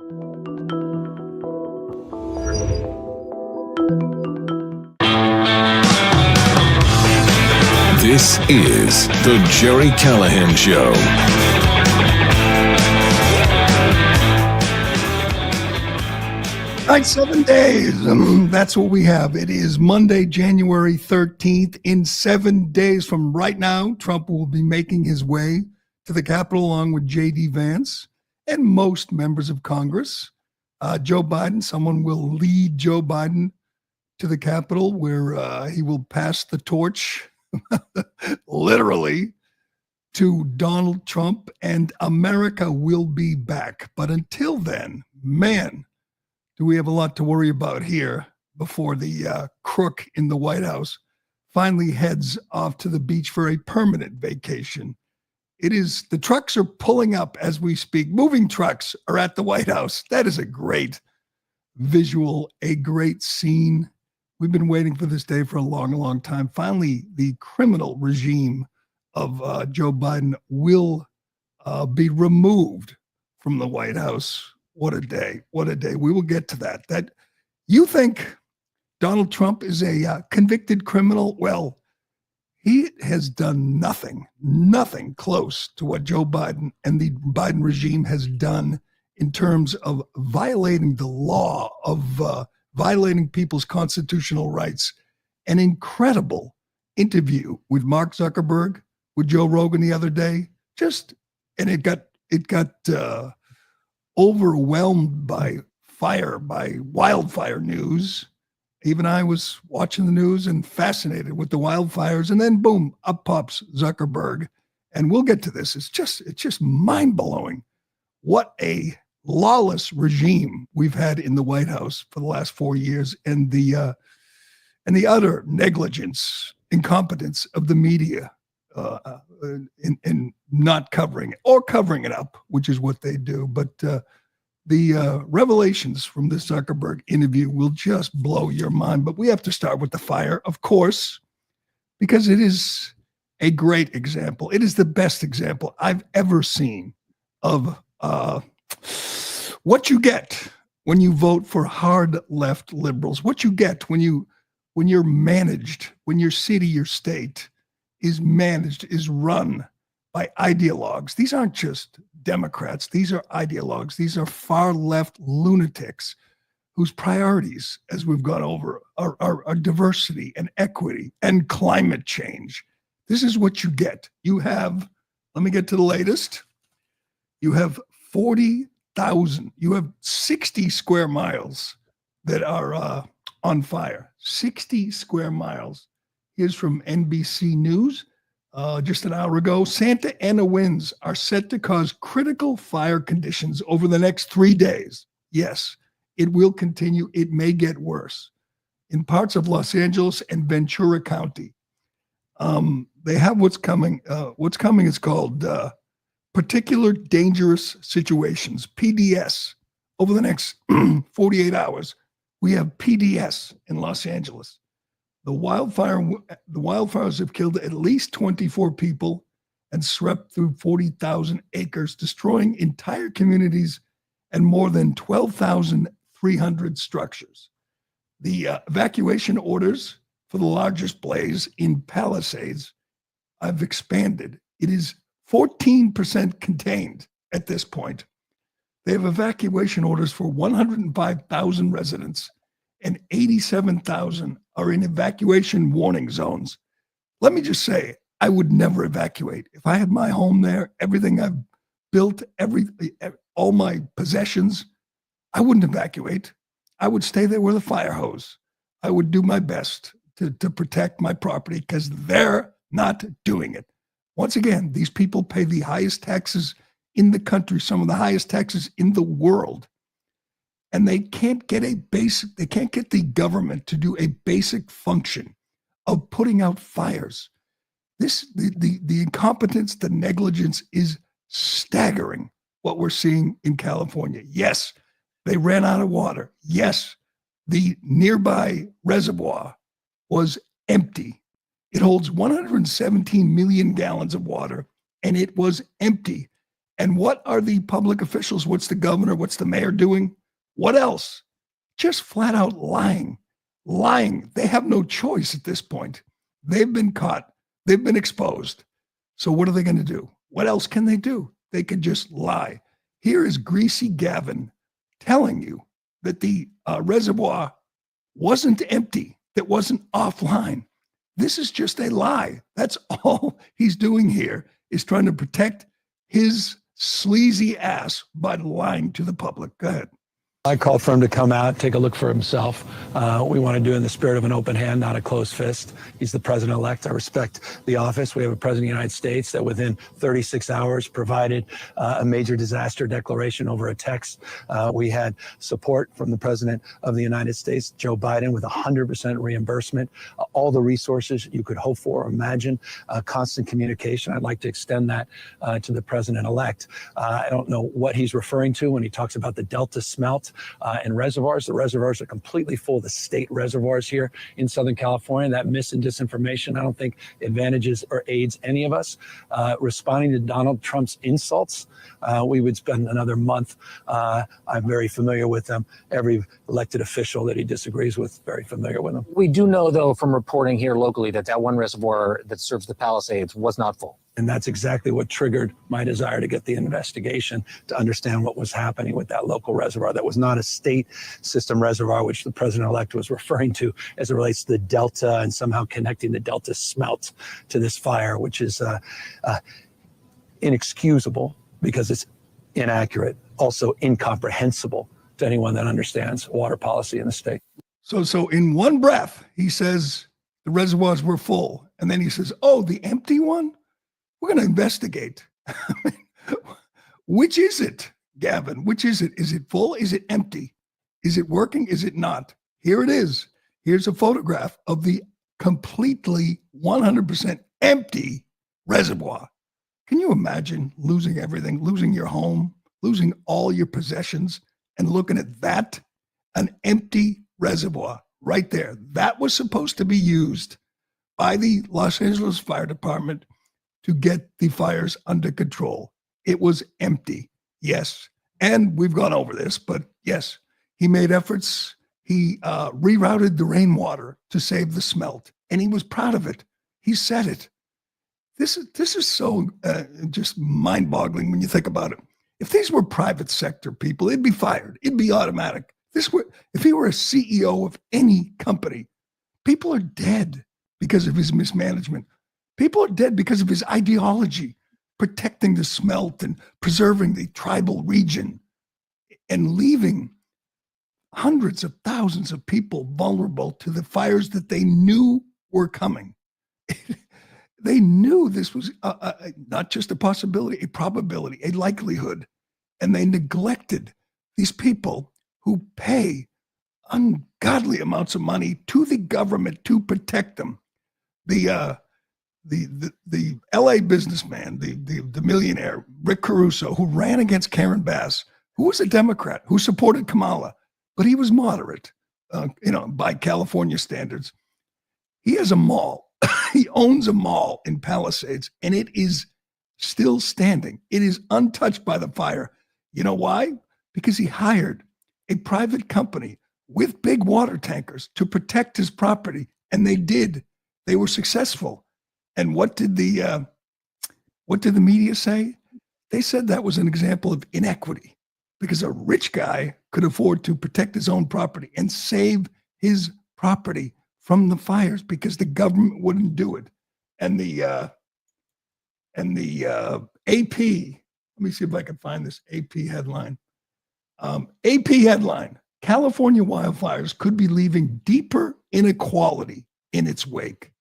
This is the Gerry Callahan Show. All right, 7 days. That's what we have. It is Monday, January 13th. In 7 days from right now, Trump will be making his way to the Capitol along with J.D. Vance and most members of Congress. Joe Biden, someone will lead Joe Biden to the Capitol where he will pass the torch, literally, to Donald Trump, and America will be back. But until then, man, do we have a lot to worry about here before the crook in the White House finally heads off to the beach for a permanent vacation. The trucks are pulling up as we speak. Moving trucks are at the White House. That is a great visual, a great scene. We've been waiting for this day for a long, long time. Finally, the criminal regime of Joe Biden will be removed from the White House. What a day. What a day. We will get to that. That you think Donald Trump is a convicted criminal? Well, he has done nothing close to what Joe Biden and the Biden regime has done in terms of violating the law, of violating people's constitutional rights. An incredible interview with Mark Zuckerberg, with Joe Rogan the other day. And it got overwhelmed by wildfire news. Even I was watching the news and fascinated with the wildfires, and then boom, up pops Zuckerberg. And we'll get to this. It's just mind-blowing what a lawless regime we've had in the White House for the last 4 years, and the utter negligence, incompetence of the media in not covering it or covering it up, which is what they do. But the revelations from this Zuckerberg interview will just blow your mind. But we have to start with the fire, of course, because it is a great example. It is the best example I've ever seen of what you get when you vote for hard left liberals, what you get when you're managed, when your city, your state is managed, is run by ideologues. These aren't just Democrats. These are ideologues. These are far left lunatics whose priorities, as we've gone over, are diversity and equity and climate change. This is what you get. You have, let me get to the latest. You have 40,000, you have 60 square miles that are on fire. 60 square miles. Here's from NBC News. Just an hour ago, Santa Ana winds are set to cause critical fire conditions over the next 3 days. Yes, it will continue. It may get worse. In parts of Los Angeles and Ventura County, they have what's coming. What's coming is called Particular Dangerous Situations, PDS. Over the next 48 hours, we have PDS in Los Angeles. The wildfires have killed at least 24 people and swept through 40,000 acres, destroying entire communities and more than 12,300 structures. The evacuation orders for the largest blaze in Palisades have expanded. It is 14% contained at this point. They have evacuation orders for 105,000 residents, and 87,000 are in evacuation warning zones. Let me just say, I would never evacuate. If I had my home there, everything I've built, all my possessions, I wouldn't evacuate. I would stay there with a fire hose. I would do my best to protect my property because they're not doing it. Once again, these people pay the highest taxes in the country, some of the highest taxes in the world. And they can't get the government to do a basic function of putting out fires. The incompetence, the negligence is staggering, what we're seeing in California. Yes, they ran out of water. Yes, the nearby reservoir was empty. It holds 117 million gallons of water, and it was empty. And what are the public officials? What's the governor? What's the mayor doing? What else? Just flat out lying. Lying. They have no choice at this point. They've been caught. They've been exposed. So what are they going to do? What else can they do? They could just lie. Here is Greasy Gavin telling you that the reservoir wasn't empty, that wasn't offline. This is just a lie. That's all he's doing here, is trying to protect his sleazy ass by lying to the public. Go ahead. I called for him to come out, take a look for himself. We want to do it in the spirit of an open hand, not a closed fist. He's the president-elect. I respect the office. We have a president of the United States that within 36 hours provided a major disaster declaration over a text. We had support from the president of the United States, Joe Biden, with 100% reimbursement, all the resources you could hope for or imagine, constant communication. I'd like to extend that to the president-elect. I don't know what he's referring to when he talks about the Delta smelt. And reservoirs. The reservoirs are completely full. The state reservoirs here in Southern California. That mis and disinformation, I don't think advantages or aids any of us. Responding to Donald Trump's insults, we would spend another month. I'm very familiar with them. Every elected official that he disagrees with, very familiar with them. We do know, though, from reporting here locally that one reservoir that serves the Palisades was not full. And that's exactly what triggered my desire to get the investigation, to understand what was happening with that local reservoir. That was not a state system reservoir, which the president-elect was referring to as it relates to the Delta and somehow connecting the Delta smelt to this fire, which is inexcusable because it's inaccurate, also incomprehensible to anyone that understands water policy in the state. So in one breath, he says the reservoirs were full. And then he says, oh, the empty one? We're going to investigate. Which is it, Gavin? Which is it? Is it full? Is it empty? Is it working? Is it not? Here it is. Here's a photograph of the completely 100% empty reservoir. Can you imagine losing everything, losing your home, losing all your possessions, and looking at that? An empty reservoir right there. That was supposed to be used by the Los Angeles Fire Department to get the fires under control. It was empty, yes. And we've gone over this, but yes, he made efforts. He rerouted the rainwater to save the smelt, and he was proud of it. He said it. This is so just mind-boggling when you think about it. If these were private sector people, it'd be fired. It'd be automatic. If he were a CEO of any company, people are dead because of his mismanagement. People are dead because of his ideology, protecting the smelt and preserving the tribal region and leaving hundreds of thousands of people vulnerable to the fires that they knew were coming. They knew this was not just a possibility, a probability, a likelihood, and they neglected these people who ungodly amounts of money to the government to protect them. The LA businessman, the millionaire, Rick Caruso, who ran against Karen Bass, who was a Democrat, who supported Kamala, but he was moderate, by California standards. He has a mall. He owns a mall in Palisades, and it is still standing. It is untouched by the fire. You know why? Because he hired a private company with big water tankers to protect his property, and they did. They were successful. And what did the media say? They said that was an example of inequity, because a rich guy could afford to protect his own property and save his property from the fires because the government wouldn't do it. And the AP, let me see if I can find this AP headline. AP headline: California wildfires could be leaving deeper inequality in its wake.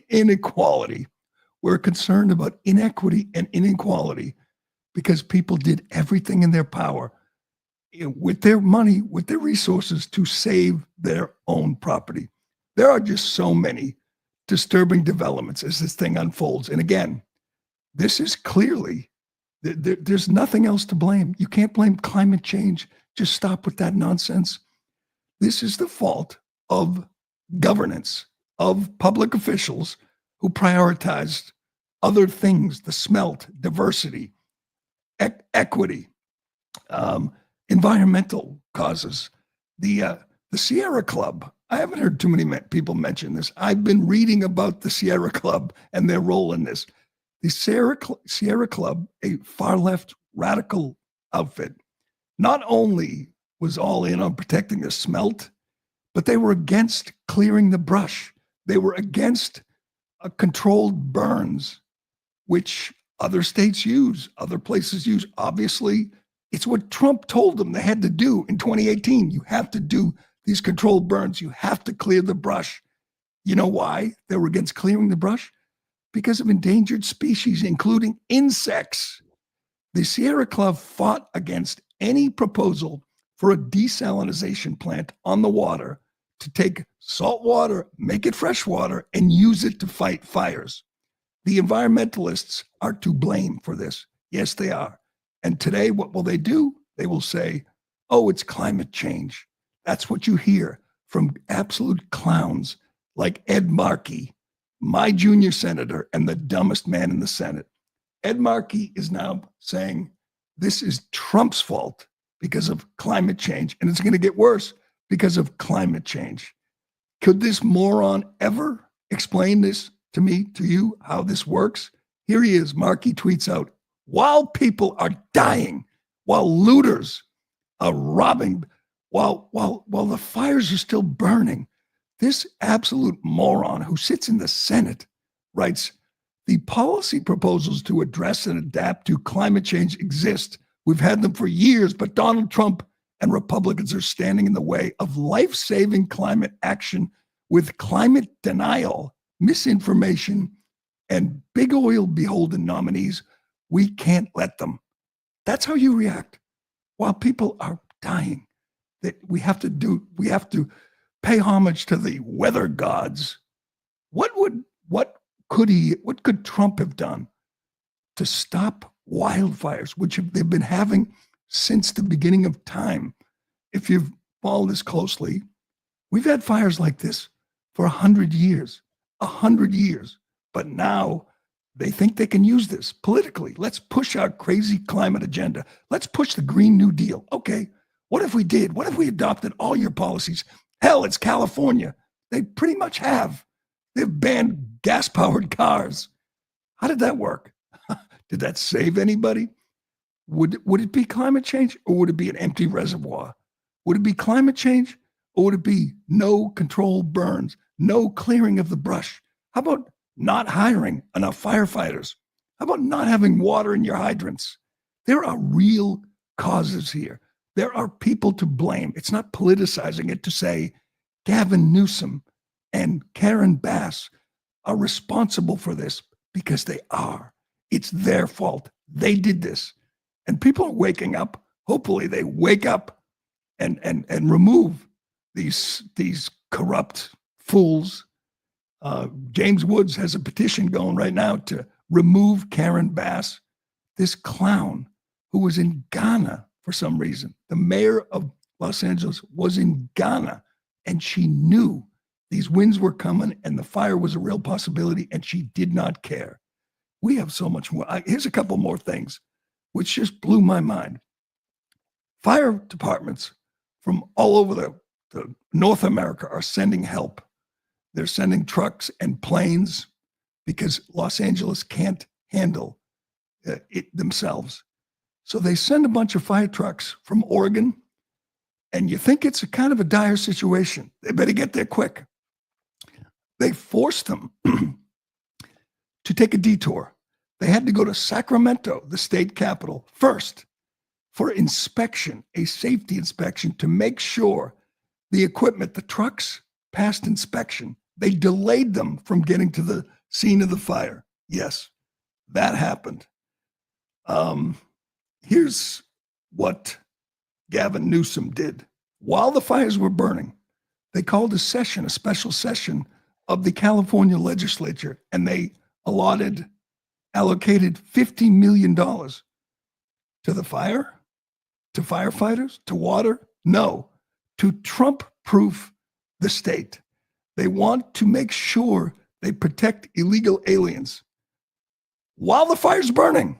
Inequality. We're concerned about inequity and inequality because people did everything in their power with their money, with their resources to save their own property. There are just so many disturbing developments as this thing unfolds. And again, this is clearly, there's nothing else to blame. You can't blame climate change. Just stop with that nonsense. This is the fault of governance, of public officials who prioritized other things, the smelt, diversity, equity, environmental causes, the Sierra Club. I haven't heard too many people mention this. I've been reading about the Sierra Club and their role in this. The Sierra Club, a far-left radical outfit, not only was all in on protecting the smelt, but they were against clearing the brush. They were against controlled burns, which other states use, other places use. Obviously, it's what Trump told them they had to do in 2018. You have to do these controlled burns. You have to clear the brush. You know why they were against clearing the brush? Because of endangered species, including insects. The Sierra Club fought against any proposal for a desalination plant on the water to take salt water, make it fresh water, and use it to fight fires. The environmentalists are to blame for this. Yes, they are. And today, what will they do? They will say, oh, it's climate change. That's what you hear from absolute clowns like Ed Markey, my junior senator and the dumbest man in the Senate. Ed Markey is now saying this is Trump's fault because of climate change, and it's going to get worse because of climate change. Could this moron ever explain this to me, to you, how this works? Here he is. Markey tweets out, while people are dying, while looters are robbing, while the fires are still burning, this absolute moron who sits in the Senate writes, the policy proposals to address and adapt to climate change exist. We've had them for years, but Donald Trump and Republicans are standing in the way of life-saving climate action with climate denial, misinformation, and big oil beholden nominees. We can't let them. That's how you react while people are dying. That we have to pay homage to the weather gods. What could Trump have done to stop wildfires, which they've been having since the beginning of time? If you've followed this closely, we've had fires like this for 100 years, 100 years. But now they think they can use this politically. Let's push our crazy climate agenda. Let's push the Green New Deal. Okay, what if we did? What if we adopted all your policies? Hell, it's California. They pretty much have. They've banned gas-powered cars. How did that work? Did that save anybody? Would it be climate change, or would it be an empty reservoir? Would it be climate change, or would it be no controlled burns, no clearing of the brush? How about not hiring enough firefighters? How about not having water in your hydrants? There are real causes here. There are people to blame. It's not politicizing it to say Gavin Newsom and Karen Bass are responsible for this, because they are. It's their fault. They did this. And people are waking up. Hopefully they wake up and remove these corrupt fools. James Woods has a petition going right now to remove Karen Bass, this clown who was in Ghana for some reason. The mayor of Los Angeles was in Ghana, and she knew these winds were coming and the fire was a real possibility, and she did not care. We have so much more. Here's a couple more things which just blew my mind. Fire departments from all over the North America are sending help. They're sending trucks and planes because Los Angeles can't handle it themselves. So they send a bunch of fire trucks from Oregon, and you think it's a kind of a dire situation. They better get there quick. They forced them to take a detour. They had to go to Sacramento, the state capital, first for inspection, a safety inspection, to make sure the equipment, the trucks, passed inspection. They delayed them from getting to the scene of the fire. Yes, that happened. Here's what Gavin Newsom did. While the fires were burning, they called a special session of the California legislature, and they allocated $50 million to the fire, to firefighters, to water. No, to Trump-proof the state. They want to make sure they protect illegal aliens. While the fire's burning,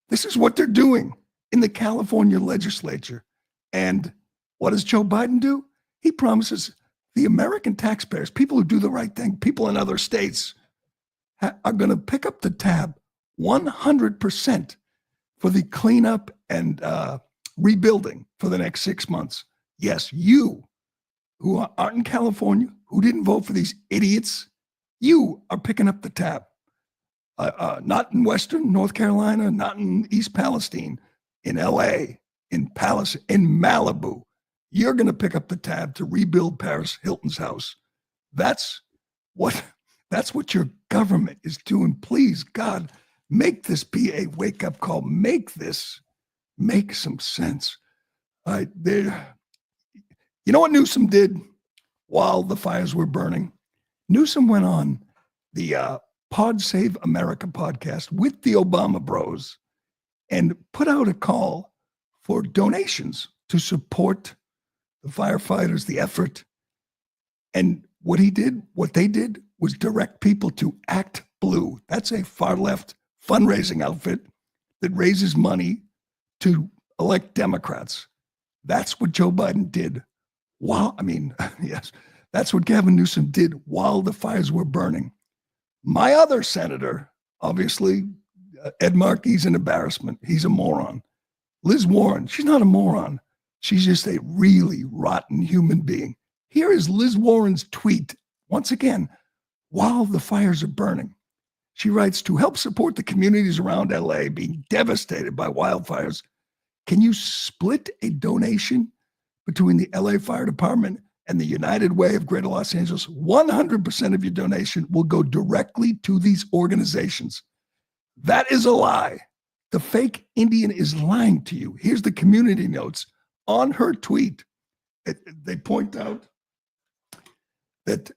this is what they're doing. in the California legislature. And what does Joe Biden do? He promises the American taxpayers, people who do the right thing, people in other states, are going to pick up the tab 100% for the cleanup and rebuilding for the next 6 months. Yes, you who aren't in California, who didn't vote for these idiots, you are picking up the tab. Not in Western North Carolina, not in East Palestine, in LA, in Malibu. You're going to pick up the tab to rebuild Paris Hilton's house. That's what your government is doing. Please, God, make this be a wake-up call. Make some sense. All right, you know what Newsom did while the fires were burning? Newsom went on the Pod Save America podcast with the Obama bros and put out a call for donations to support the firefighters, the effort. And what they did was direct people to Act Blue. That's a far-left fundraising outfit that raises money to elect Democrats. That's what Joe Biden did. Yes, that's what Gavin Newsom did while the fires were burning. My other senator, obviously, Ed Markey's an embarrassment. He's a moron. Liz Warren, she's not a moron. She's just a really rotten human being. Here is Liz Warren's tweet, once again, while the fires are burning. She writes, to help support the communities around LA being devastated by wildfires, can you split a donation between the LA Fire Department and the United Way of Greater Los Angeles? 100% of your donation will go directly to these organizations. That is a lie. The fake Indian is lying to you. Here's the community notes on her tweet. They point out that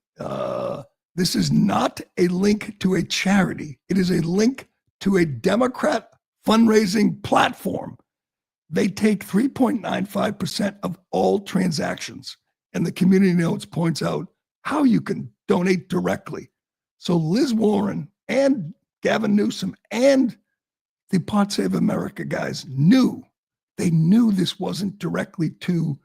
this is not a link to a charity. It is a link to a Democrat fundraising platform. They take 3.95% of all transactions. And the community notes points out how you can donate directly. So Liz Warren and Gavin Newsom and the Pod Save America guys knew this wasn't directly to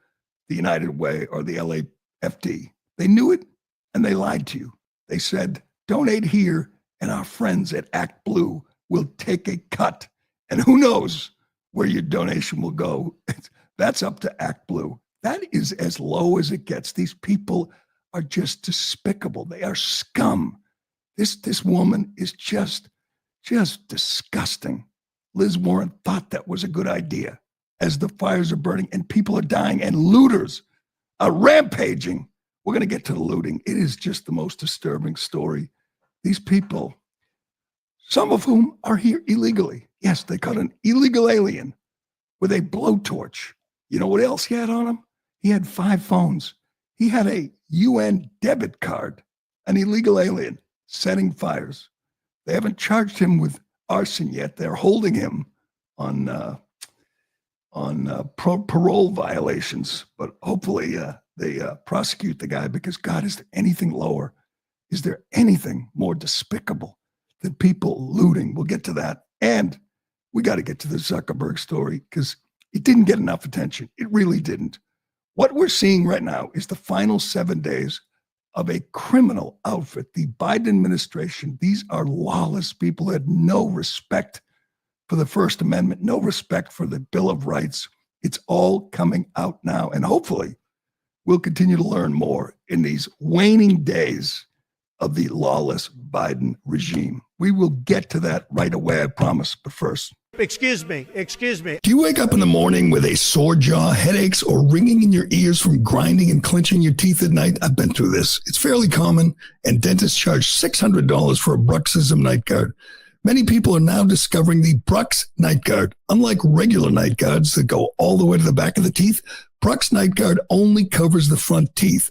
the United Way or the LAFD. They knew it, and they lied to you. They said, donate here, and our friends at Act Blue will take a cut. And who knows where your donation will go. That's up to Act Blue. That is as low as it gets. These people are just despicable. They are scum. This woman is just disgusting. Liz Warren thought that was a good idea as the fires are burning and people are dying and looters are rampaging. We're going to get to the looting. It is just the most disturbing story. These people, some of whom are here illegally. Yes, they caught an illegal alien with a blowtorch. You know what else he had on him? He had 5 phones. He had a UN debit card, an illegal alien setting fires. They haven't charged him with arson yet. They're holding him on parole violations, but hopefully they prosecute the guy, because God, is there anything lower? Is there anything more despicable than people looting? We'll get to that. And we got to get to the Zuckerberg story, because it didn't get enough attention. It really didn't. What we're seeing right now is the final 7 days of a criminal outfit, the Biden administration. These are lawless people who had no respect for the First Amendment, no respect for the Bill of Rights. It's all coming out now. And hopefully we'll continue to learn more in these waning days of the lawless Biden regime. We will get to that right away, I promise. But first, Excuse me. do you wake up in the morning with a sore jaw, headaches, or ringing in your ears from grinding and clenching your teeth at night? I've been through this. It's fairly common, and dentists charge $600 for a bruxism night guard. Many people are now discovering the Brux night guard. Unlike regular night guards that go all the way to the back of the teeth, Brux night guard only covers the front teeth.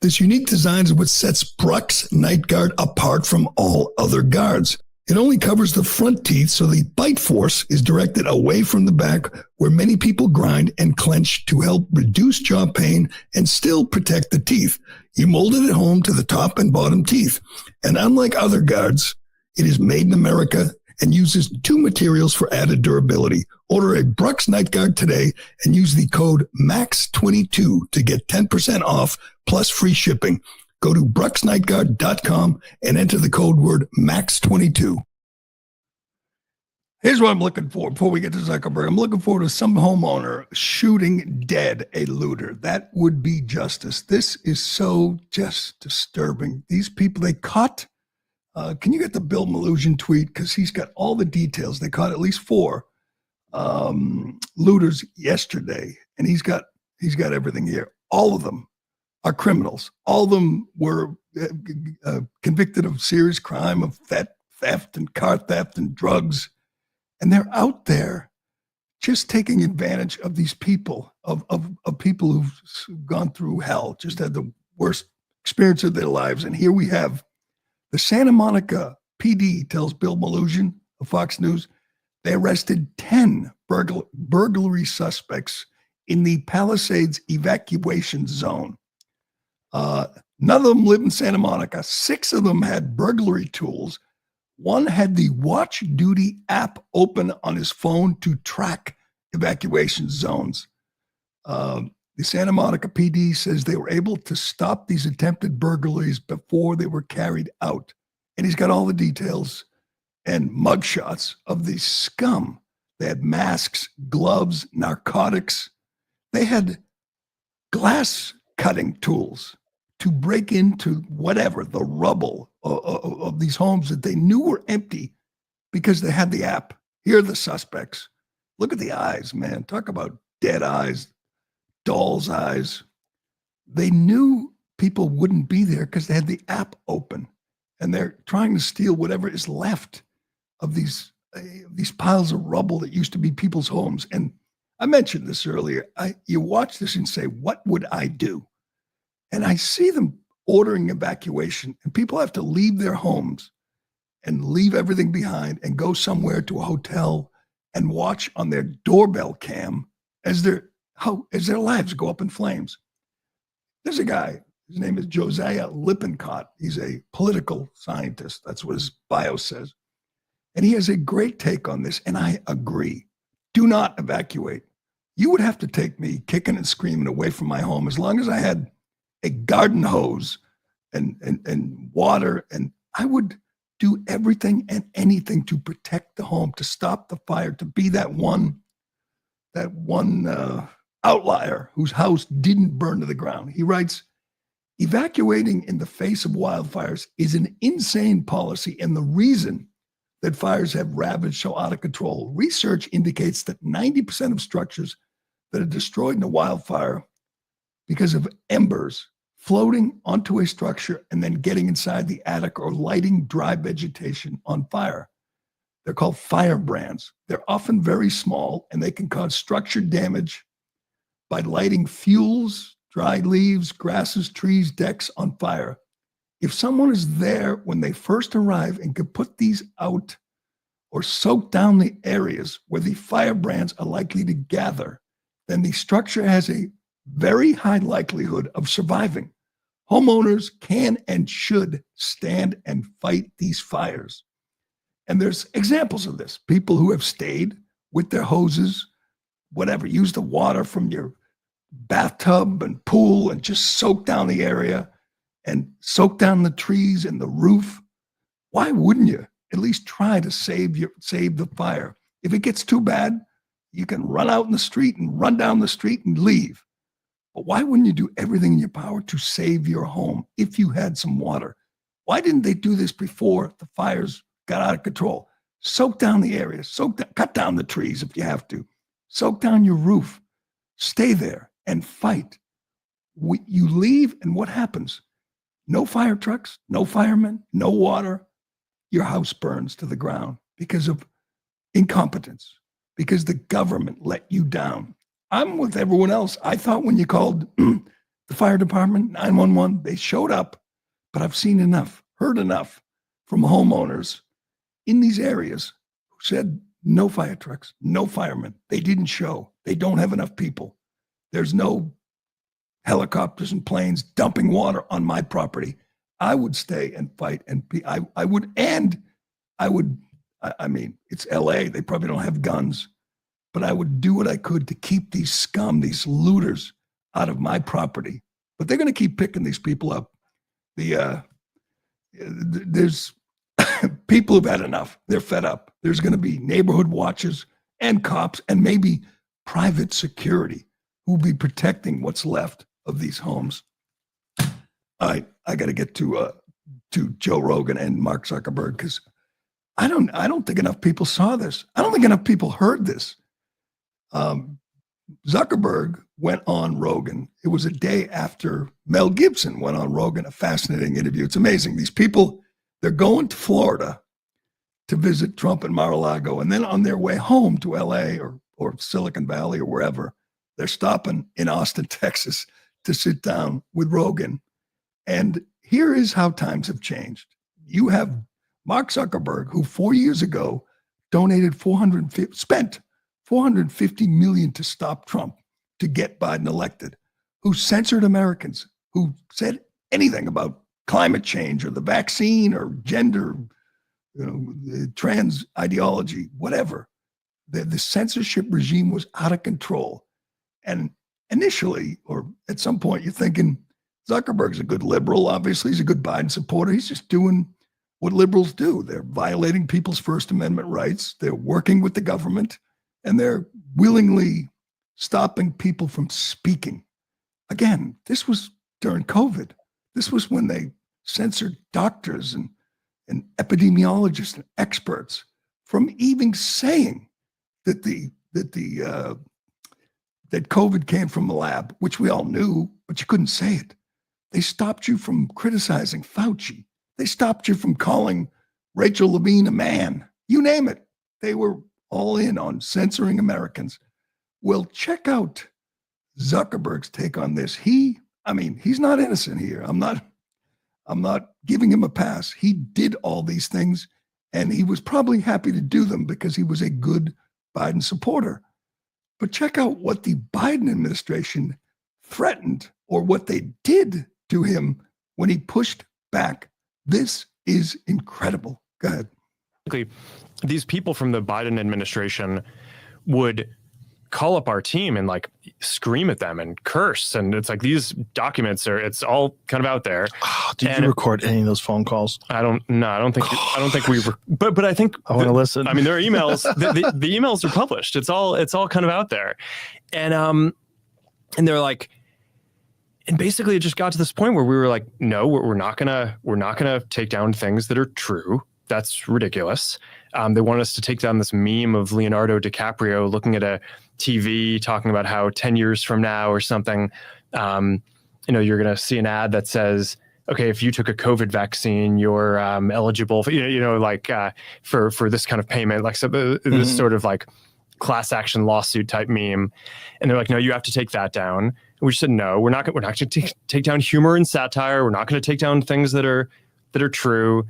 This unique design is what sets Brux night guard apart from all other guards. It only covers the front teeth, so the bite force is directed away from the back, where many people grind and clench, to help reduce jaw pain and still protect the teeth. You mold it at home to the top and bottom teeth. And unlike other guards, it is made in America and uses 2 materials for added durability. Order a Brux Night Guard today and use the code MAX22 to get 10% off plus free shipping. Go to bruxnightguard.com and enter the code word MAX22. Here's what I'm looking for before we get to Zuckerberg. I'm looking forward to some homeowner shooting dead a looter. That would be justice. This is so just disturbing. These people, they caught, can you get the Bill Malhusian tweet? Because he's got all the details. They caught at least 4 looters yesterday, and he's got everything here. All of them are criminals. All of them were convicted of serious crime, of theft and car theft and drugs. And they're out there just taking advantage of these people, of people who've gone through hell, just had the worst experience of their lives. And here we have the Santa Monica PD tells Bill Malhusian of Fox News, they arrested 10 burglary suspects in the Palisades evacuation zone. None of them live in Santa Monica. 6 of them had burglary tools. One had the Watch Duty app open on his phone to track evacuation zones. The Santa Monica PD says they were able to stop these attempted burglaries before they were carried out. And he's got all the details and mugshots of the scum. They had masks, gloves, narcotics. They had glass cutting tools to break into whatever, the rubble of these homes that they knew were empty because they had the app. Here are the suspects. Look at the eyes, man. Talk about dead eyes, doll's eyes. They knew people wouldn't be there because they had the app open, and they're trying to steal whatever is left of these piles of rubble that used to be people's homes. And I mentioned this earlier. You watch this and say, what would I do? And I see them ordering evacuation, and people have to leave their homes and leave everything behind and go somewhere to a hotel and watch on their doorbell cam as their lives go up in flames. There's a guy, his name is Josiah Lippincott. He's a political scientist. That's what his bio says. And he has a great take on this, and I agree. Do not evacuate. You would have to take me kicking and screaming away from my home as long as I had a garden hose and water, and I would do everything and anything to protect the home, to stop the fire, to be that one outlier whose house didn't burn to the ground. He writes, evacuating in the face of wildfires is an insane policy, and the reason that fires have ravaged so out of control. Research indicates that 90% of structures that are destroyed in a wildfire because of embers floating onto a structure and then getting inside the attic or lighting dry vegetation on fire. They're called firebrands. They're often very small, and they can cause structure damage by lighting fuels, dry leaves, grasses, trees, decks on fire. If someone is there when they first arrive and can put these out or soak down the areas where the firebrands are likely to gather, then the structure has a very high likelihood of surviving. Homeowners can and should stand and fight these fires. And there's examples of this. People who have stayed with their hoses, whatever, use the water from your bathtub and pool and just soak down the area and soak down the trees and the roof. Why wouldn't you at least try to save the fire? If it gets too bad, you can run out in the street and run down the street and leave. But why wouldn't you do everything in your power to save your home if you had some water? Why didn't they do this before the fires got out of control? Soak down the area, cut down the trees if you have to, soak down your roof, stay there and fight. You leave, and what happens? No fire trucks, no firemen, no water. Your house burns to the ground because of incompetence, because the government let you down. I'm with everyone else. I thought when you called the fire department, 911, they showed up, but I've seen enough, heard enough from homeowners in these areas who said no fire trucks, no firemen. They didn't show. They don't have enough people. There's no helicopters and planes dumping water on my property. I would stay and fight, and I would I mean, it's LA. They probably don't have guns, but I would do what I could to keep these scum, these looters out of my property. But they're going to keep picking these people up. There's people who've had enough. They're fed up. There's going to be neighborhood watches and cops and maybe private security who'll be protecting what's left of these homes. I got to get to Joe Rogan and Mark Zuckerberg because I don't think enough people saw this. I don't think enough people heard this. Zuckerberg went on Rogan. It was a day after Mel Gibson went on Rogan, a fascinating interview. It's amazing. These people, they're going to Florida to visit Trump and Mar-a-Lago, and then on their way home to LA or Silicon Valley or wherever, they're stopping in Austin, Texas to sit down with Rogan. And here is how times have changed. You have Mark Zuckerberg, who 4 years ago spent $450 million to stop Trump, to get Biden elected, who censored Americans, who said anything about climate change or the vaccine or gender, trans ideology, whatever. The censorship regime was out of control. And initially, or at some point, you're thinking, Zuckerberg's a good liberal. Obviously, he's a good Biden supporter. He's just doing what liberals do. They're violating people's First Amendment rights. They're working with the government, and they're willingly stopping people from speaking. Again, this was during COVID. This was when they censored doctors and epidemiologists and experts from even saying that that COVID came from the lab, which we all knew, but you couldn't say it. They stopped you from criticizing Fauci. They stopped you from calling Rachel Levine a man. You name it. They were all in on censoring Americans. Well, check out Zuckerberg's take on this. He's not innocent here. I'm not giving him a pass. He did all these things, and he was probably happy to do them because he was a good Biden supporter. But check out what the Biden administration threatened or what they did to him when he pushed back. This is incredible. Go ahead. These people from the Biden administration would call up our team and like scream at them and curse. And it's like these documents it's all kind of out there. Oh, did you record any of those phone calls? I don't think we were, but I think I want to listen. I mean, there are emails, the emails are published. It's all kind of out there. And they're like, and basically it just got to this point where we were like, no, we're not gonna take down things that are true. That's ridiculous. They want us to take down this meme of Leonardo DiCaprio looking at a TV talking about how 10 years from now or something, you're going to see an ad that says, okay, if you took a COVID vaccine, you're eligible for, for this kind of payment, like this sort of like class action lawsuit type meme. And they're like, no, you have to take that down. And we just said, no, we're not going to take down humor and satire. We're not going to take down things that are true.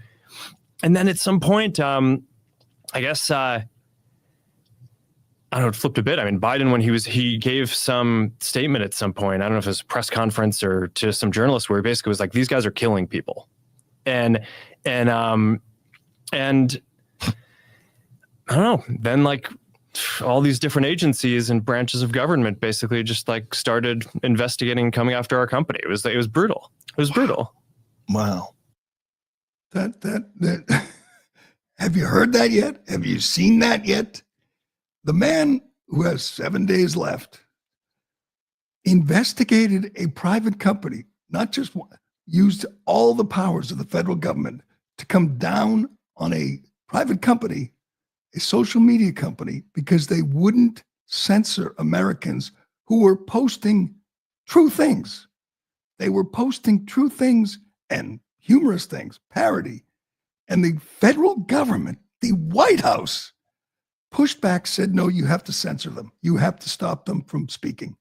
And then at some point, I guess, I don't know, it flipped a bit. I mean, Biden, when he gave some statement at some point, I don't know if it was a press conference or to some journalists, where he basically was like, these guys are killing people. And I don't know, then like all these different agencies and branches of government basically just like started investigating, coming after our company. It was brutal. It was brutal. Wow. That have you heard that yet? Have you seen that yet? The man who has 7 days left investigated a private company, not just one, used all the powers of the federal government to come down on a private company, a social media company, because they wouldn't censor Americans who were posting true things. They were posting true things and humorous things, parody. And the federal government, the White House, pushed back, said, no, you have to censor them. You have to stop them from speaking.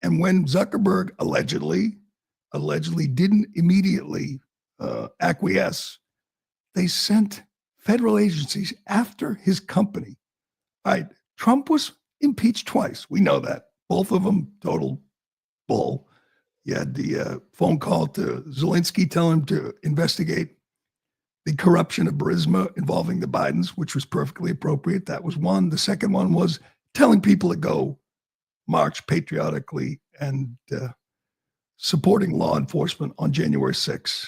And when Zuckerberg allegedly didn't immediately acquiesce, they sent federal agencies after his company. All right, Trump was impeached twice. We know that. Both of them total bull. You had the phone call to Zelensky telling him to investigate The corruption of Burisma involving the Bidens, which was perfectly appropriate. That was one. The second one was telling people to go march patriotically and supporting law enforcement on January 6th,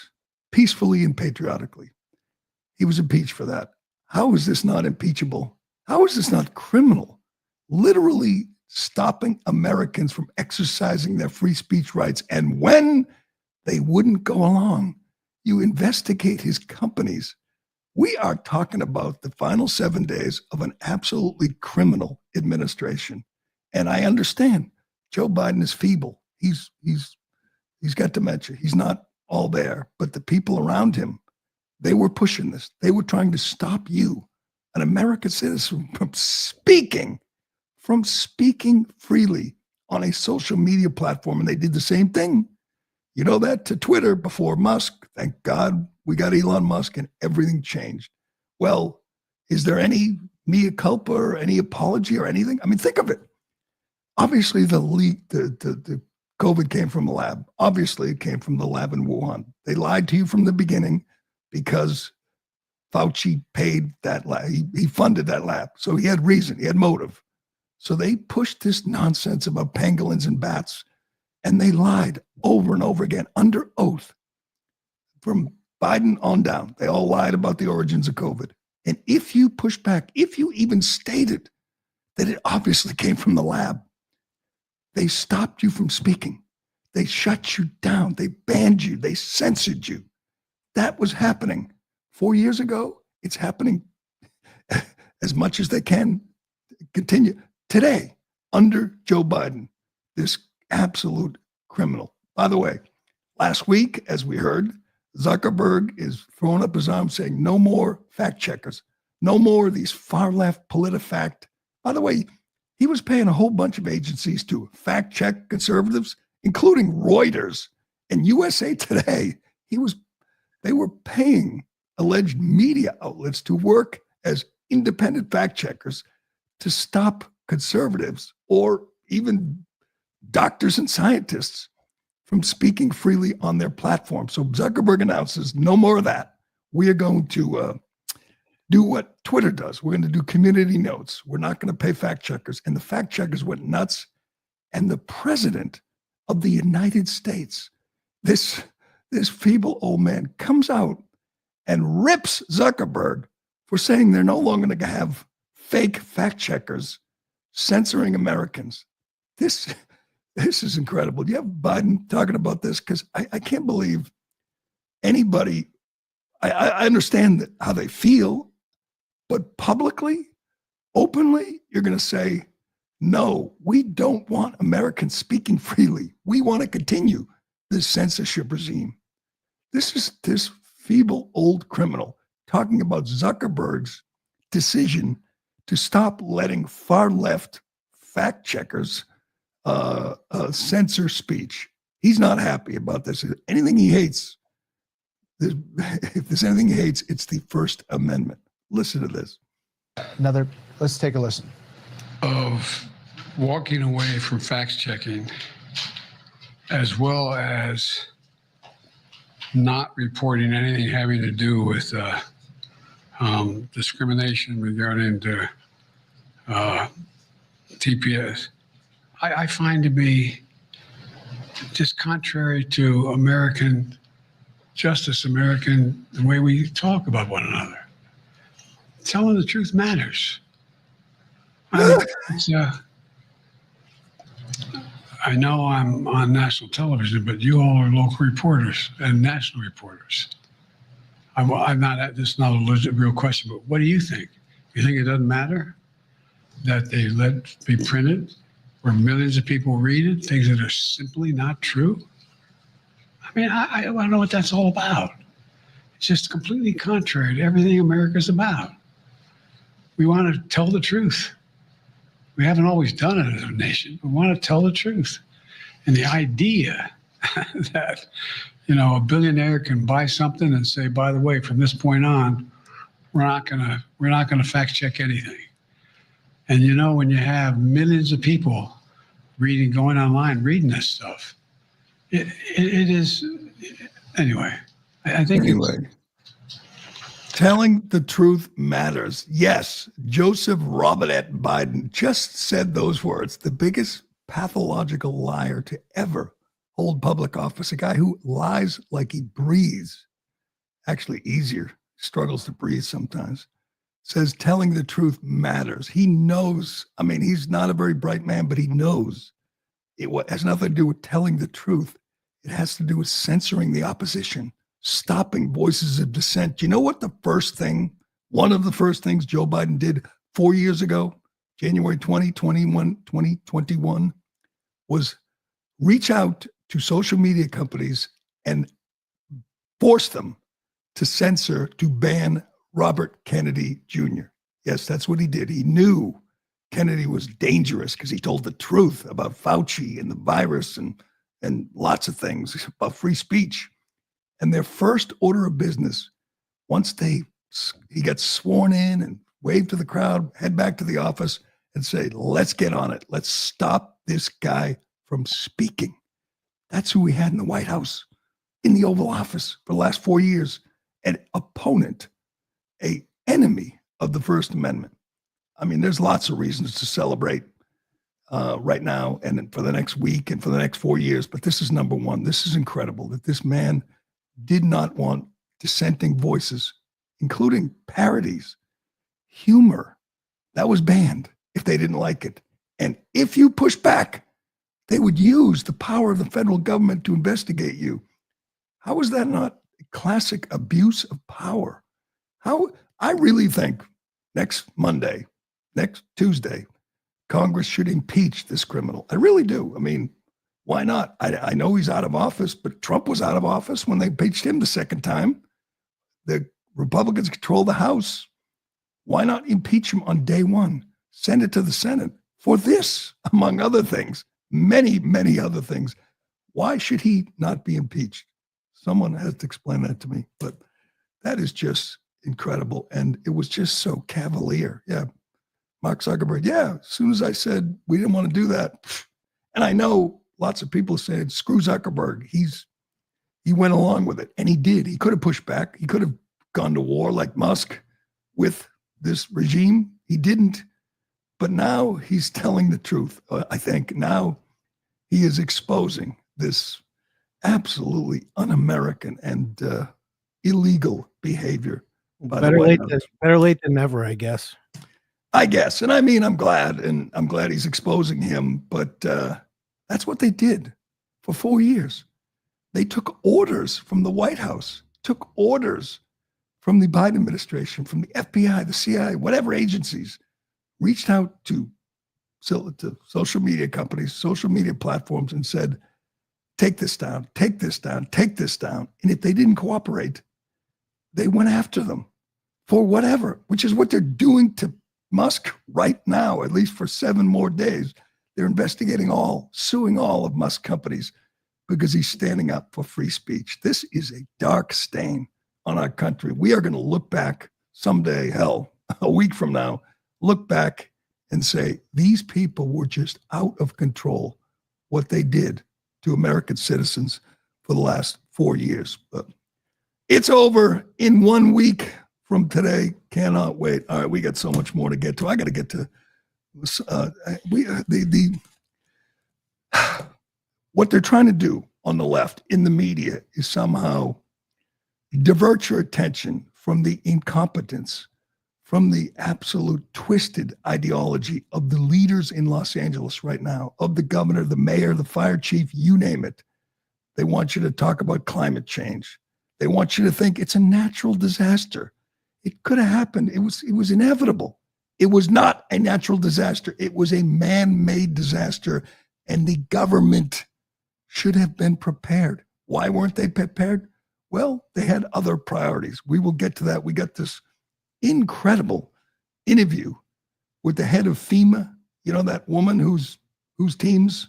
peacefully and patriotically. He was impeached for that. How is this not impeachable? How is this not criminal? Literally stopping Americans from exercising their free speech rights. And when they wouldn't go along, you investigate his companies. We are talking about the final 7 days of an absolutely criminal administration. And I understand Joe Biden is feeble. He's got dementia. He's not all there. But the people around him, they were pushing this. They were trying to stop you, an American citizen, from speaking freely on a social media platform. And they did the same thing. You know that to Twitter before Musk. Thank God we got Elon Musk and everything changed. Well, is there any mea culpa or any apology or anything? I mean, think of it. Obviously, the COVID came from a lab. Obviously, it came from the lab in Wuhan. They lied to you from the beginning because Fauci paid that lab. He funded that lab. So he had reason. He had motive. So they pushed this nonsense about pangolins and bats, and they lied over and over again under oath. From Biden on down, they all lied about the origins of COVID. And if you push back, if you even stated that it obviously came from the lab, they stopped you from speaking. They shut you down. They banned you. They censored you. That was happening 4 years ago. It's happening as much as they can continue today under Joe Biden, this absolute criminal. By the way, last week, as we heard, Zuckerberg is throwing up his arms saying no more fact checkers, no more of these far left PolitiFact. By the way, he was paying a whole bunch of agencies to fact check conservatives, including Reuters and USA Today. They were paying alleged media outlets to work as independent fact checkers to stop conservatives or even doctors and scientists from speaking freely on their platform. So Zuckerberg announces no more of that. We are going to do what Twitter does. We're going to do community notes. We're not going to pay fact checkers. And the fact checkers went nuts. And the president of the United States, this feeble old man, comes out and rips Zuckerberg for saying they're no longer going to have fake fact checkers censoring Americans. This is incredible. Do you have Biden talking about this? Because I can't believe anybody, I understand how they feel, but publicly, openly, you're going to say, no, we don't want Americans speaking freely. We want to continue this censorship regime. This is this feeble old criminal talking about Zuckerberg's decision to stop letting far left fact checkers censor speech. He's not happy about this. Anything he hates, if there's anything he hates, it's the First Amendment. Listen to this. Let's take a listen. Of walking away from fact checking, as well as not reporting anything having to do with discrimination regarding the TPS, I find to be just contrary to American justice, the way we talk about one another. Telling the truth matters. I know I'm on national television, but you all are local reporters and national reporters. I'm not. This is not a legit, real question, but what do you think? You think it doesn't matter that they let be printed, where millions of people read it, things that are simply not true? I mean, I don't know what that's all about. It's just completely contrary to everything America's about. We want to tell the truth. We haven't always done it as a nation. We want to tell the truth. And the idea that, a billionaire can buy something and say, by the way, from this point on, we're not gonna fact check anything. And when you have millions of people going online, reading this stuff, it is, anyway, I think Telling the truth matters. Yes, Joseph Robinette Biden just said those words. The biggest pathological liar to ever hold public office, a guy who lies like he breathes, actually easier, struggles to breathe sometimes, says telling the truth matters. He knows, I mean, he's not a very bright man, but he knows it has nothing to do with telling the truth. It has to do with censoring the opposition, stopping voices of dissent. You know what one of the first things Joe Biden did 4 years ago, January 2021, was reach out to social media companies and force them to censor, to ban Robert Kennedy Jr. Yes, that's what he did. He knew Kennedy was dangerous because he told the truth about Fauci and the virus and lots of things about free speech. And their first order of business, once he got sworn in and waved to the crowd, head back to the office and say, let's get on it. Let's stop this guy from speaking. That's who we had in the White House, in the Oval Office for the last 4 years. An opponent, an enemy of the First Amendment. I mean, there's lots of reasons to celebrate right now and for the next week and for the next 4 years. But this is number one. This is incredible that this man did not want dissenting voices, including parodies, humor. That was banned if they didn't like it. And if you push back, they would use the power of the federal government to investigate you. How is that not classic abuse of power? I really think next Monday, next Tuesday, Congress should impeach this criminal. I really do. I mean, why not? I know he's out of office, but Trump was out of office when they impeached him the second time. The Republicans control the House. Why not impeach him on day one? Send it to the Senate for this, among other things, many, many other things. Why should he not be impeached? Someone has to explain that to me, but that is just incredible. And it was just so cavalier. Yeah. Mark Zuckerberg. Yeah. As soon as I said we didn't want to do that. And I know lots of people said, screw Zuckerberg. He went along with it, and he did. He could have pushed back. He could have gone to war like Musk with this regime. He didn't. But now he's telling the truth. I think now he is exposing this absolutely un-American and illegal behavior. Better late than never, I guess. And I mean, I'm glad he's exposing him, but that's what they did for 4 years. They took orders from the White House, took orders from the Biden administration, from the FBI, the CIA, whatever agencies, reached out to social media companies, social media platforms, and said, take this down, take this down, take this down. And if they didn't cooperate, they went after them for whatever, which is what they're doing to Musk right now, at least for 7 more days. They're suing all of Musk companies because he's standing up for free speech. This is a dark stain on our country. We are going to look back someday, hell, a week from now, look back and say, these people were just out of control, what they did to American citizens for the last 4 years. But it's over in 1 week from today. Cannot wait. All right, we got so much more to get to. I got to get to what they're trying to do on the left in the media is somehow divert your attention from the incompetence, from the absolute twisted ideology of the leaders in Los Angeles right now, of the governor, the mayor, the fire chief, you name it. They want you to talk about climate change. They want you to think it's a natural disaster. It could have happened. It was inevitable. It was not a natural disaster. It was a man-made disaster, and the government should have been prepared. Why weren't they prepared? Well, they had other priorities. We will get to that. We got this incredible interview with the head of FEMA, you know, that woman whose teams,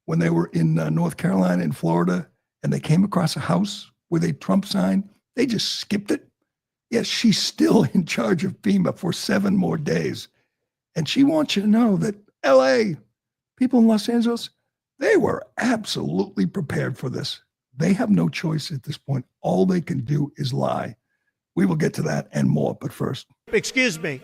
when they were in North Carolina and Florida, and they came across a house with a Trump sign, they just skipped it. Yes, she's still in charge of FEMA for 7 more days. And she wants you to know that LA, people in Los Angeles, they were absolutely prepared for this. They have no choice at this point. All they can do is lie. We will get to that and more, but first. Excuse me.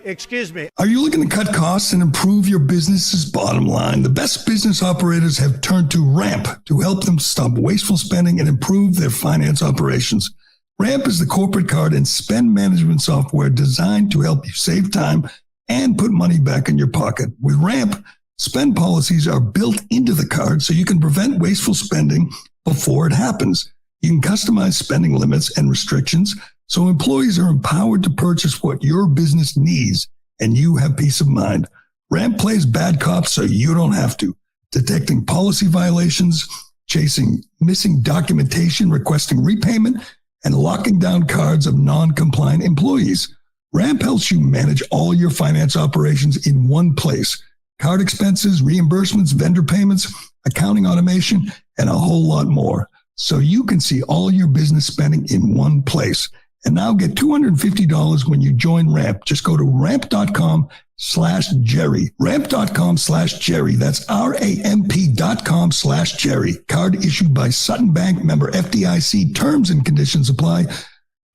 Are you looking to cut costs and improve your business's bottom line? The best business operators have turned to Ramp to help them stop wasteful spending and improve their finance operations. Ramp is the corporate card and spend management software designed to help you save time and put money back in your pocket. With Ramp, spend policies are built into the card so you can prevent wasteful spending before it happens. You can customize spending limits and restrictions so employees are empowered to purchase what your business needs, and you have peace of mind. Ramp plays bad cop so you don't have to. Detecting policy violations, chasing missing documentation, requesting repayment, and locking down cards of non-compliant employees. Ramp helps you manage all your finance operations in one place. Card expenses, reimbursements, vendor payments, accounting automation, and a whole lot more. So you can see all your business spending in one place. And now get $250 when you join Ramp. Just go to ramp.com/Gerry. Ramp.com/Gerry. That's RAMP.com/Gerry. Card issued by Sutton Bank, member FDIC. Terms and conditions apply.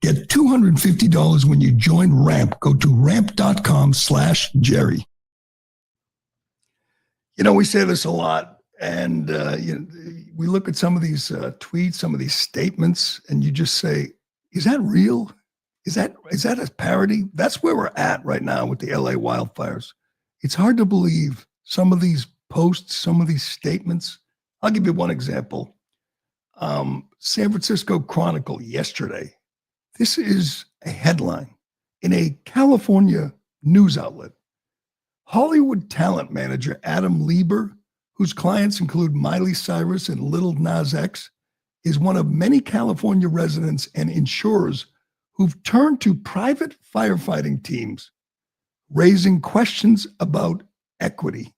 Get $250 when you join Ramp. Go to ramp.com/Gerry. You know, we say this a lot, and we look at some of these tweets, some of these statements, and you just say, is that real? Is that a parody? That's where we're at right now with the LA wildfires. It's hard to believe some of these posts, some of these statements. I'll give you one example. San Francisco Chronicle yesterday. This is a headline in a California news outlet. Hollywood talent manager Adam Lieber, whose clients include Miley Cyrus and Lil Nas X, is one of many California residents and insurers who've turned to private firefighting teams, raising questions about equity.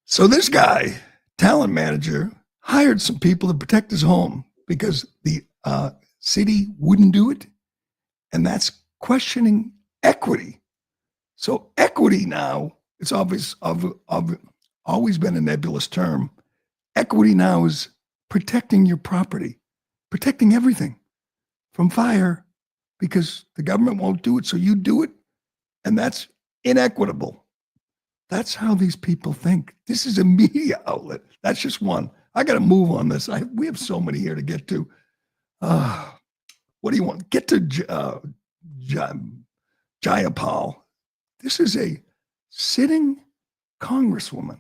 So this guy, talent manager, hired some people to protect his home because the city wouldn't do it. And that's questioning equity. So equity now, it's always been a nebulous term. Equity now is protecting your property, protecting everything from fire because the government won't do it, so you do it, and that's inequitable. That's how these people think. This is a media outlet. That's just one. I got to move on this. We have so many here to get to. What do you want? Get to Jayapal. This is a sitting congresswoman.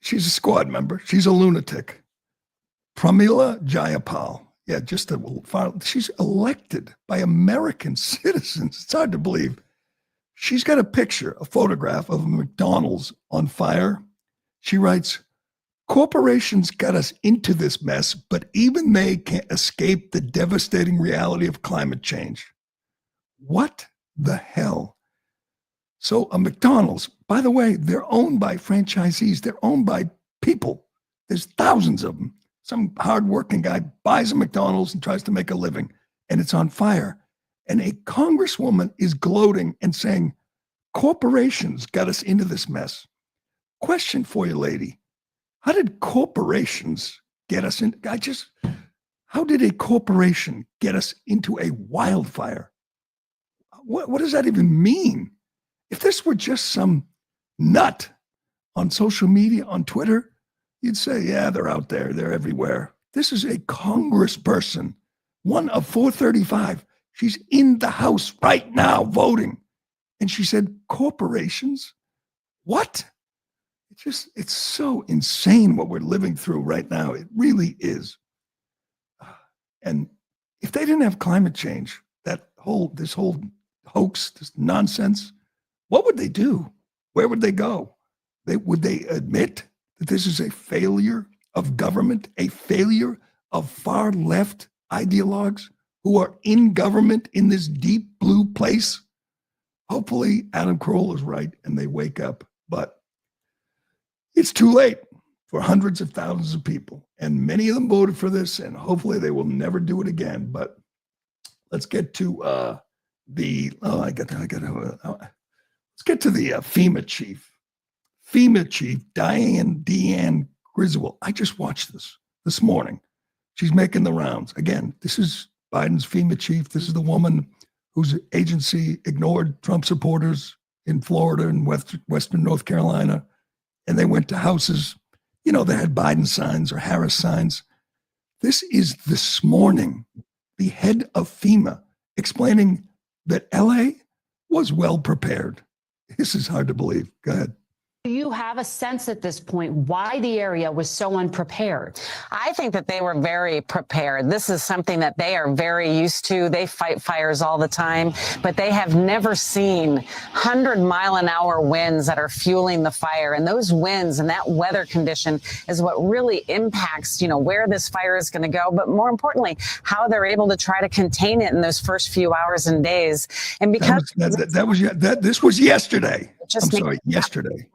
She's a squad member. She's a lunatic. Pramila Jayapal. Yeah, she's elected by American citizens. It's hard to believe. She's got a photograph of a McDonald's on fire. She writes, corporations got us into this mess, but even they can't escape the devastating reality of climate change. What the hell? So a McDonald's, by the way, they're owned by franchisees. They're owned by people. There's thousands of them. Some hardworking guy buys a McDonald's and tries to make a living, and it's on fire. And a congresswoman is gloating and saying, corporations got us into this mess. Question for you, lady. How did corporations get us in? How did a corporation get us into a wildfire? What does that even mean? If this were just some nut on social media, on Twitter, you'd say, yeah, they're out there. They're everywhere. This is a congressperson, one of 435. She's in the House right now voting. And she said, corporations? What? It's so insane what we're living through right now. It really is. And if they didn't have climate change, this whole hoax, this nonsense, what would they do? Where would they go? Would they admit that this is a failure of government, a failure of far left ideologues who are in government in this deep blue place? Hopefully Adam Carolla is right and they wake up, but it's too late for hundreds of thousands of people. And many of them voted for this, and hopefully they will never do it again. But let's get to let's get to the FEMA chief. FEMA chief, Deanne Griswold. I just watched this morning. She's making the rounds. Again, this is Biden's FEMA chief. This is the woman whose agency ignored Trump supporters in Florida and Western North Carolina. And they went to houses, they had Biden signs or Harris signs. This is this morning, the head of FEMA explaining that LA was well prepared. This is hard to believe. Go ahead. Do you have a sense at this point why the area was so unprepared? I think that they were very prepared. This is something that they are very used to. They fight fires all the time, but they have never seen 100-mile-an-hour winds that are fueling the fire. And those winds and that weather condition is what really impacts, where this fire is going to go. But more importantly, how they're able to try to contain it in those first few hours and days. And because this was yesterday. Yesterday.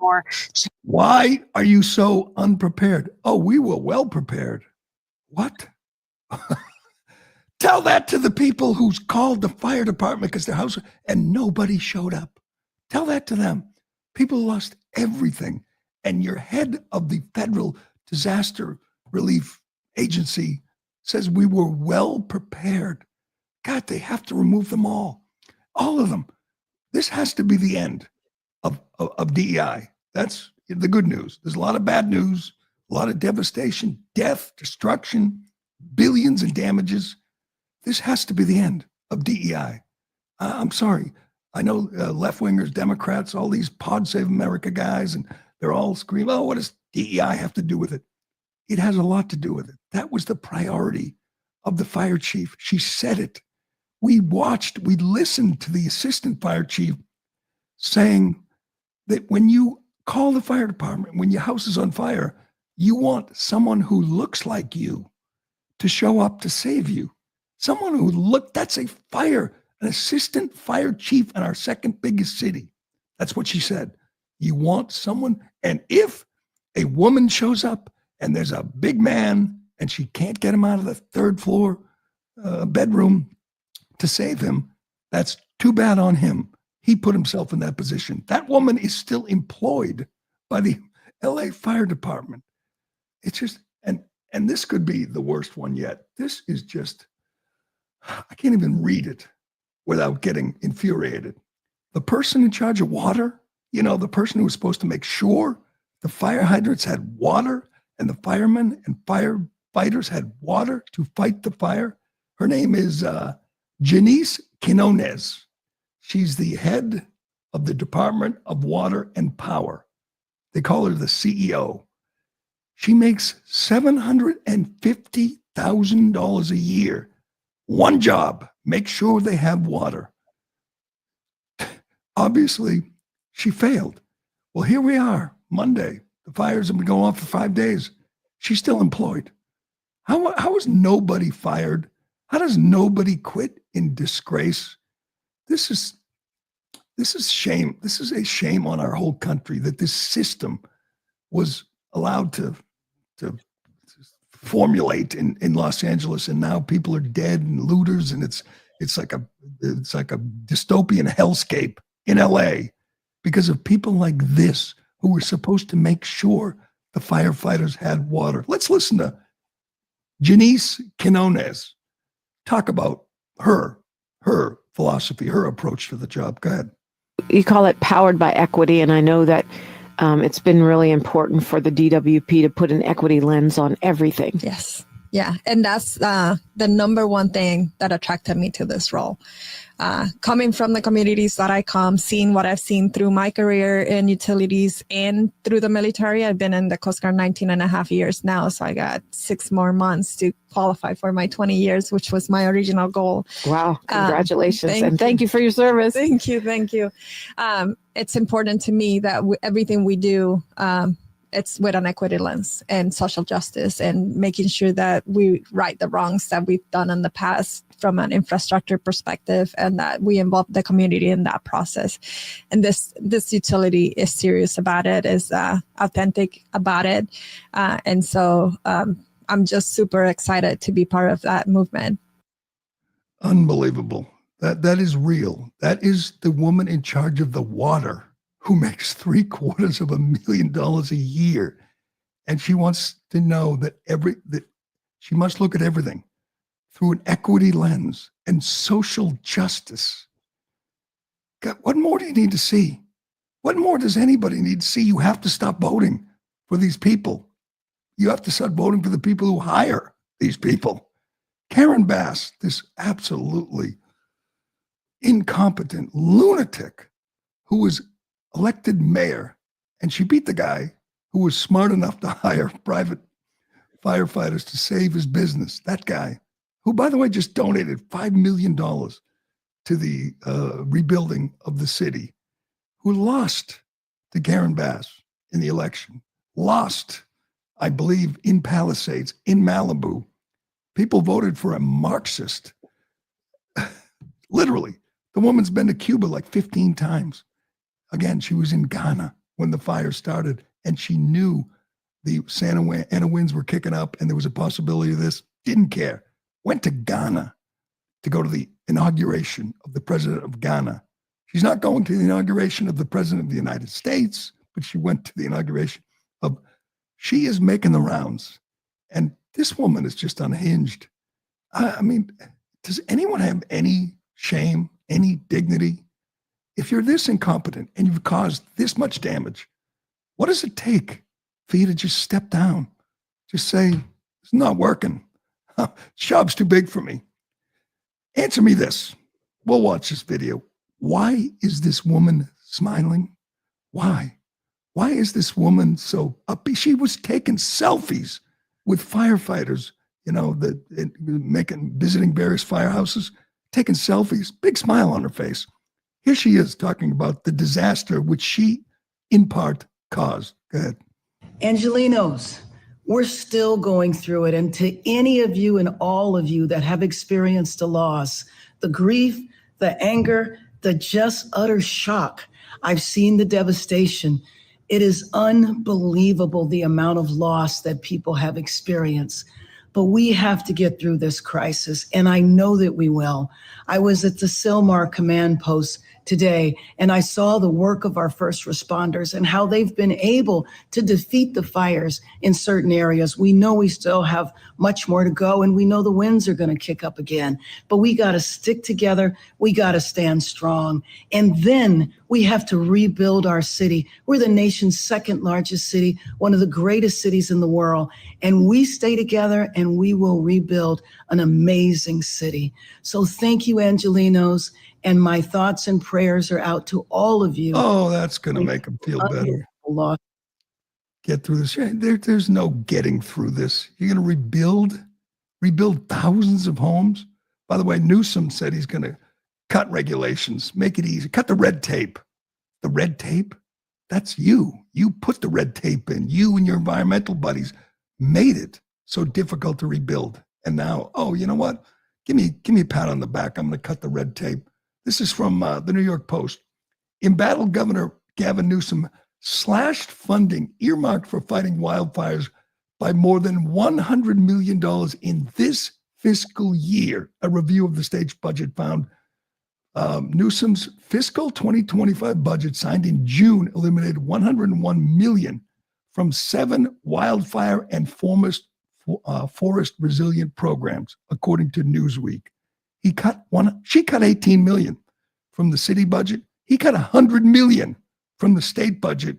Why are you so unprepared? Oh, we were well prepared. What? Tell that to the people who's called the fire department because their house and nobody showed up. Tell that to them. People lost everything. And your head of the Federal Disaster Relief Agency says we were well prepared. God, they have to remove them all of them. This has to be the end of DEI. That's the good news. There's a lot of bad news, a lot of devastation, death, destruction, billions in damages. This has to be the end of DEI. I'm sorry. I know left-wingers, Democrats, all these Pod Save America guys, and they're all screaming, oh, what does DEI have to do with it? It has a lot to do with it. That was the priority of the fire chief. She said it. We listened to the assistant fire chief saying that when you call the fire department, when your house is on fire, you want someone who looks like you to show up to save you. Someone that's a an assistant fire chief in our second biggest city. That's what she said. You want someone, and if a woman shows up and there's a big man and she can't get him out of the third floor bedroom to save him, that's too bad on him. He put himself in that position. That woman is still employed by the LA Fire Department. It's just, and this could be the worst one yet. This is just, I can't even read it without getting infuriated. The person in charge of water, the person who was supposed to make sure the fire hydrants had water and the firemen and firefighters had water to fight the fire. Her name is Janice Quinones. She's the head of the Department of Water and Power. They call her the CEO. She makes $750,000 a year. One job, make sure they have water. Obviously, she failed. Well, here we are, Monday. The fires have been going on for 5 days. She's still employed. How is nobody fired? How does nobody quit in disgrace? This is shame. This is a shame on our whole country that this system was allowed to formulate in Los Angeles, and now people are dead and looters, and it's like a dystopian hellscape in LA because of people like this who were supposed to make sure the firefighters had water. Let's listen to Janice Quinones talk about her philosophy, her approach to the job. Go ahead. You call it powered by equity, and I know that it's been really important for the DWP to put an equity lens on everything. Yes. Yeah. And that's the number one thing that attracted me to this role. Coming from the communities that I come, seeing what I've seen through my career in utilities and through the military. I've been in the Coast Guard 19 and a half years now, so I got 6 more months to qualify for my 20 years, which was my original goal. Wow. Congratulations. Thank you for your service. Thank you. It's important to me that everything we do, it's with an equity lens and social justice and making sure that we right the wrongs that we've done in the past from an infrastructure perspective, and that we involve the community in that process. And this utility is serious about it, is authentic about it. And so I'm just super excited to be part of that movement. Unbelievable. That is real. That is the woman in charge of the water who makes $750,000 a year. And she wants to know that she must look at everything through an equity lens and social justice. God, what more do you need to see? What more does anybody need to see? You have to stop voting for these people. You have to start voting for the people who hire these people. Karen Bass, this absolutely incompetent lunatic who was elected mayor, and she beat the guy who was smart enough to hire private firefighters to save his business. That guy, who, by the way, just donated $5 million to the rebuilding of the city, who lost to Karen Bass in the election, lost, I believe, in Palisades, in Malibu. People voted for a Marxist. Literally, the woman's been to Cuba like 15 times. Again, she was in Ghana when the fire started, and she knew the Santa Ana winds were kicking up and there was a possibility of this. Didn't care. Went to Ghana to go to the inauguration of the president of Ghana. She's not going to the inauguration of the president of the United States, but she went to the inauguration of, she is making the rounds. And this woman is just unhinged. I mean, does anyone have any shame, any dignity? If you're this incompetent and you've caused this much damage, what does it take for you to just step down? Just say, it's not working. Job's too big for me. Answer me this. We'll watch this video. Why is this woman smiling? Why? Why is this woman so upbeat? She was taking selfies with firefighters, visiting various firehouses, taking selfies, big smile on her face. Here she is talking about the disaster which she, in part, caused. Go ahead. Angelenos, we're still going through it. And to any of you and all of you that have experienced a loss, the grief, the anger, the just utter shock, I've seen the devastation. It is unbelievable the amount of loss that people have experienced. But we have to get through this crisis, and I know that we will. I was at the Sylmar command post today, and I saw the work of our first responders and how they've been able to defeat the fires in certain areas. We know we still have much more to go, and we know the winds are going to kick up again. But we got to stick together. We got to stand strong. And then we have to rebuild our city. We're the nation's second largest city, one of the greatest cities in the world. And we stay together and we will rebuild an amazing city. So thank you, Angelenos. And my thoughts and prayers are out to all of you. Oh, that's going to make them feel better. Get through this. There's no getting through this. You're going to rebuild thousands of homes. By the way, Newsom said he's going to cut regulations, make it easy, cut the red tape. The red tape, that's you. You put the red tape in. You and your environmental buddies made it so difficult to rebuild. And now, oh, you know what? Give me a pat on the back. I'm going to cut the red tape. This is from the New York Post. Embattled Governor Gavin Newsom slashed funding earmarked for fighting wildfires by more than $100 million in this fiscal year. A review of the state's budget found Newsom's fiscal 2025 budget signed in June eliminated $101 million from 7 wildfire and forest resilient programs, according to Newsweek. She cut 18 million from the city budget. He cut 100 million from the state budget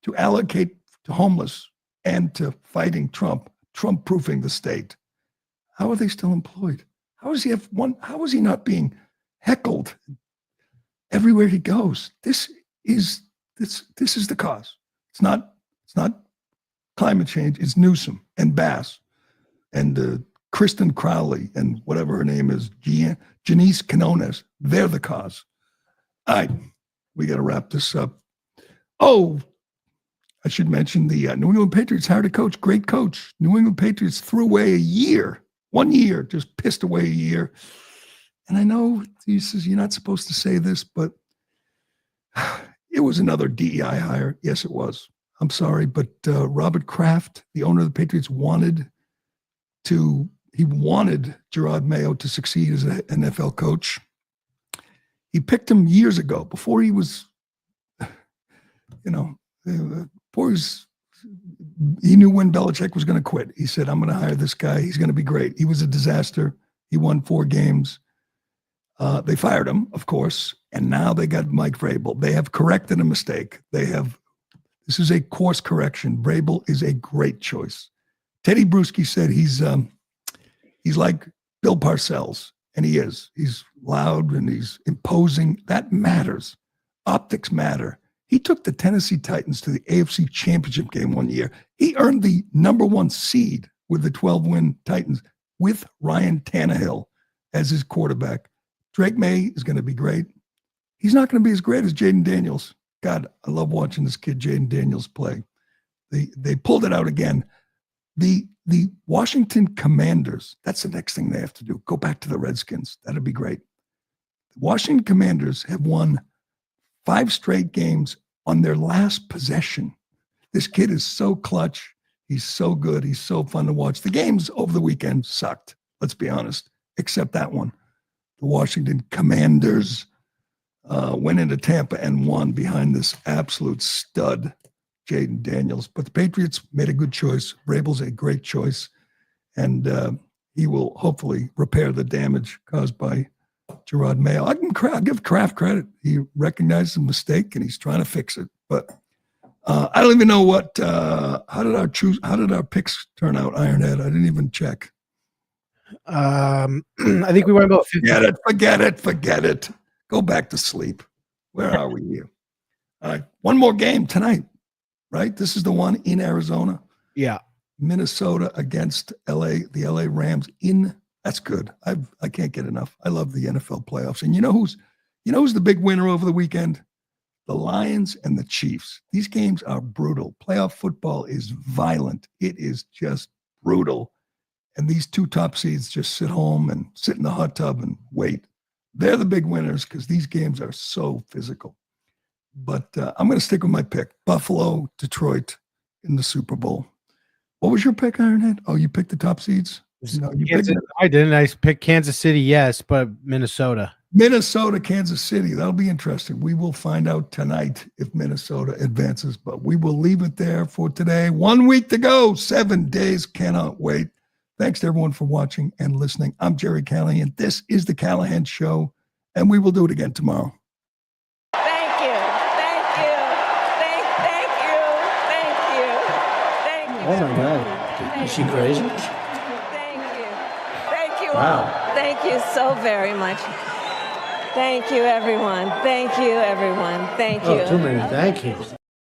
to allocate to homeless and to fighting Trump-proofing the state. How are they still employed? How is he not being heckled everywhere he goes? This is the cause. It's not climate change. It's Newsom and Bass and Kristen Crowley and whatever her name is, Janice Canones. They're the cause. All right, we got to wrap this up. Oh, I should mention the New England Patriots hired a coach, great coach. New England Patriots threw away 1 year, just pissed away a year. And I know he says you're not supposed to say this, but it was another DEI hire. Yes, it was. I'm sorry, but Robert Kraft, the owner of the Patriots, wanted Gerard Mayo to succeed as an NFL coach. He picked him years ago, before he was you know, boys, he knew when Belichick was going to quit. He said, I'm going to hire this guy. He's going to be great. He was a disaster. He won 4 games. They fired him, of course, and now they got Mike Vrabel. They have corrected a mistake. This is a course correction. Vrabel is a great choice. Teddy Bruschi said he's like Bill Parcells, and he is. He's loud and he's imposing. That matters. Optics matter. He took the Tennessee Titans to the AFC Championship game one year. He earned the #1 seed with the 12-win Titans with Ryan Tannehill as his quarterback. Drake May is going to be great. He's not going to be as great as Jaden Daniels. God, I love watching this kid, Jaden Daniels, play. They pulled it out again. The Washington Commanders, that's the next thing they have to do. Go back to the Redskins. That'd be great. The Washington Commanders have won 5 straight games on their last possession. This kid is so clutch. He's so good. He's so fun to watch. The games over the weekend sucked, let's be honest, except that one. The Washington Commanders went into Tampa and won behind this absolute stud, Jaden Daniels. But the Patriots made a good choice. Vrabel's a great choice, and he will hopefully repair the damage caused by Gerard Mayo. I'll give Kraft credit. He recognized the mistake, and he's trying to fix it. But I don't even know what. How did our picks turn out, Ironhead? I didn't even check. I think we went about 50. Forget it. Go back to sleep. Where are we here? All right, one more game tonight, right? This is the one in Arizona. Yeah. Minnesota against the LA Rams that's good. I can't get enough. I love the NFL playoffs. And you know who's the big winner over the weekend? The Lions and the Chiefs. These games are brutal. Playoff football is violent. It is just brutal. And these 2 top seeds just sit home and sit in the hot tub and wait. They're the big winners because these games are so physical. But I'm going to stick with my pick. Buffalo, Detroit in the Super Bowl. What was your pick, Ironhead? Oh, you picked the top seeds? No, I didn't. I picked Kansas City, yes, but Minnesota. Minnesota, Kansas City. That'll be interesting. We will find out tonight if Minnesota advances, but we will leave it there for today. 1 week to go. 7 days. Cannot wait. Thanks to everyone for watching and listening. I'm Gerry Callahan. This is The Callahan Show, and we will do it again tomorrow. Thank you. Oh, my God. Is she crazy? Thank you. Wow. Thank you so very much. Thank you, everyone. Thank you, everyone. Thank you. Oh, too many. Thank you.